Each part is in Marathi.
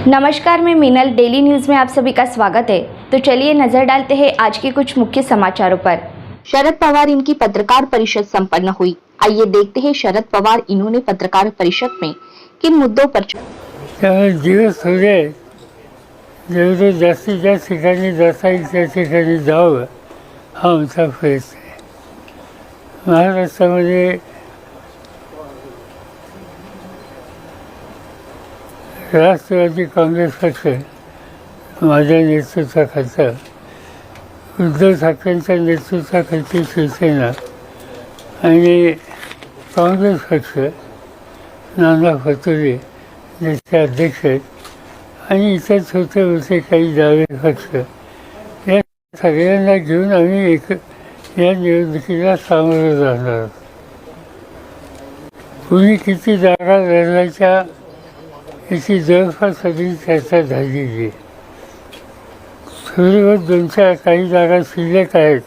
नमस्कार, मैं मीनल। डेली न्यूज़ में आप सभी का स्वागत है। तो चलिए नजर डालते हैं आज के कुछ मुख्य समाचारों पर। शरद पवार इनकी पत्रकार परिषद संपन्न हुई। आइए देखते हैं शरद पवार इन्होंने पत्रकार परिषद में किन मुद्दों पर दिवस हो जाए जेवढे जास्तीत जास्त ठिकाणी जाता येईल त्या ठिकाणी जावं हा आमचा प्रयत्न आहे। महाराष्ट्रामध्ये राष्ट्रवादी काँग्रेस पक्ष माझ्या नेतृत्वाखालचा, उद्धव ठाकरेंच्या नेतृत्वाखालची शिवसेना आणि काँग्रेस पक्ष, नाना पटोले ज्याचे अध्यक्ष आहेत आणि इतर छोटे मोठे काही डावे पक्ष, या सगळ्यांना घेऊन आम्ही या निवडणुकीला सामोरं जाणार आहोत। कुणी किती जागा लढवायच्या याची जवळपास सगळी चर्चा झालेली आहे। थोडीवर 2-4 काही जागा शिल्लक आहेत,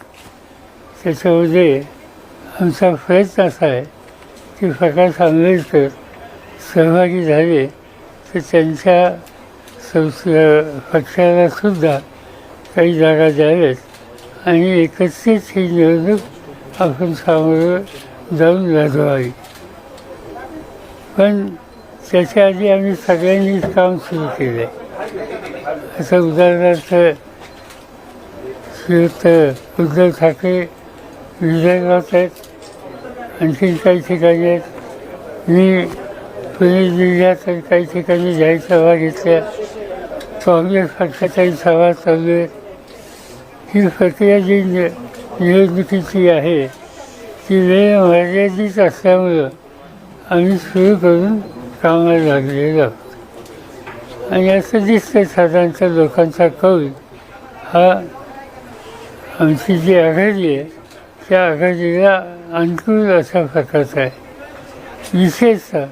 त्याच्यामध्ये आमचा प्रयत्न असा आहे की प्रकाश आंबेडकर सहभागी झाले तर त्यांच्या पक्षाला सुद्धा काही जागा द्याव्यात आणि एकत्रित ही निवडणूक आपण सामोरं जाऊन लढवावी। पण त्याच्या आधी आम्ही सगळ्यांनीच काम सुरू केलं आहे। असं उदाहरणार्थ उद्धव ठाकरे विजयगावात आहेत, आणखीन काही ठिकाणी आहेत। मी पुणे जिल्ह्यात काही ठिकाणी जाहीर सभा घेतल्या, काँग्रेस पक्षाच्याही सभा चालू आहेत। ही प्रक्रिया जी निवडणुकीची आहे ती वेळ मर्यादित असल्यामुळं आम्ही सुरू करून कामाला लागलेलो आहोत। आणि असं दिसतं साधारणतः लोकांचा कौल हा आमची जी आघाडी आहे त्या आघाडीला अनुकूल अशा प्रकारचा आहे। विशेषतः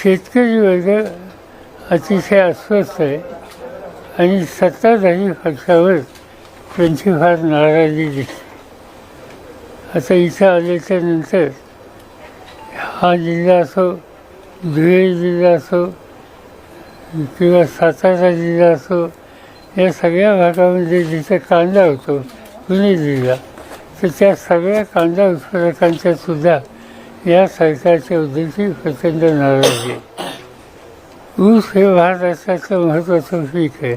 शेतकरी वर्ग अतिशय अस्वस्थ आहे आणि सत्ताधारी पक्षावर त्यांची फार नाराजी दिसते। आता इथं आल्याच्या नंतर हा जिल्हा असो, धुळे जिल्हा असो किंवा सातारा जिल्हा असो, या सगळ्या भागामध्ये जिथे कांदा होतो पुणे जिल्हा, तर त्या सगळ्या कांदा उत्पादकांच्या सुद्धा या सरकारच्या उद्देशी प्रचंड नाराजी आहे। ऊस हे महाराष्ट्राचं महत्त्वाचं पीक आहे।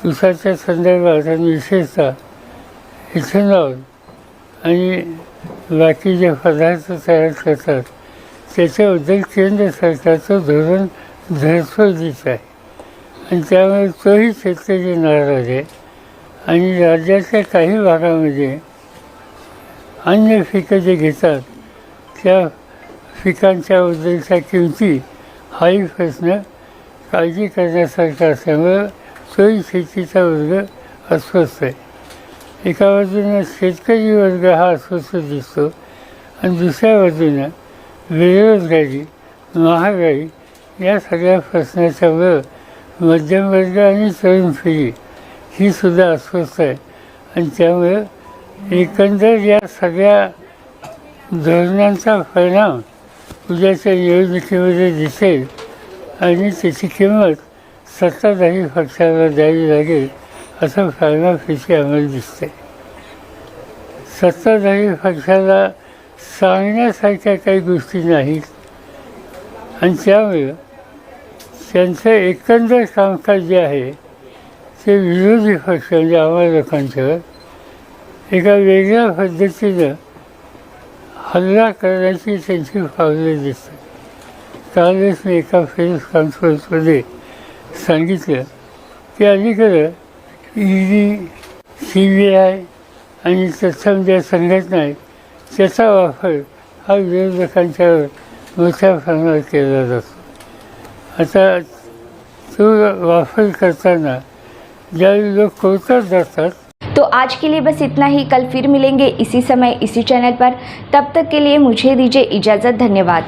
ऊसाच्या संदर्भात आणि विशेषतः इथेनॉल आणि बाकी जे पदार्थ तयार करतात त्याच्याबद्दल केंद्र सरकारचं धोरण धडपडीचं आहे आणि त्यामुळे तोही शेतकरी नाराज आहे। आणि राज्याच्या काही भागामध्ये अन्य पिकं जे घेतात त्या पिकांच्याबद्दलच्या किमती हाही प्रश्न काळजी करण्यासारखा असल्यामुळं तोही शेतीचा वर्ग अस्वस्थ आहे। एका बाजूनं शेतकरी वर्ग हा अस्वस्थ दिसतो आणि दुसऱ्या बाजूनं बेरोजगारी, महागाई या सगळ्या प्रश्नाच्यामुळं मध्यमवर्ग आणि तरुण पिढी ही सुद्धा अस्वस्थ आहे। आणि त्यामुळं एकंदर या सगळ्या धोरणांचा परिणाम उद्याच्या निवडणुकीमध्ये दिसेल आणि त्याची किंमत सत्ताधारी पक्षाला द्यावी लागेल असं फार्माफिशी आम्हाला दिसते। सत्ताधारी पक्षाला सांगण्यासारख्या काही गोष्टी नाहीत आणि त्यामुळं त्यांचं एकंदर कामकाज जे आहे ते विरोधी पक्ष म्हणजे आम्हा लोकांच्यावर एका वेगळ्या पद्धतीनं हल्ला करण्याची त्यांची पावलं दिसतात। कालच मी एका प्रेस कॉन्फरन्समध्ये सांगितलं की अलीकडं ED, CBI आणि तत्सम ज्या संघटना आहेत त्याचा वापर हा विरोधकांच्यावर मोठ्या प्रमाणात केला जातो। आता तो वापर करताना ज्यावेळी लोक कोर्टात जातात। तो आज के लिए बस इतना ही। कल फिर मिलेंगे इसी समय इसी चैनल पर। तब तक के लिए मुझे दीजिए इजाज़त। धन्यवाद।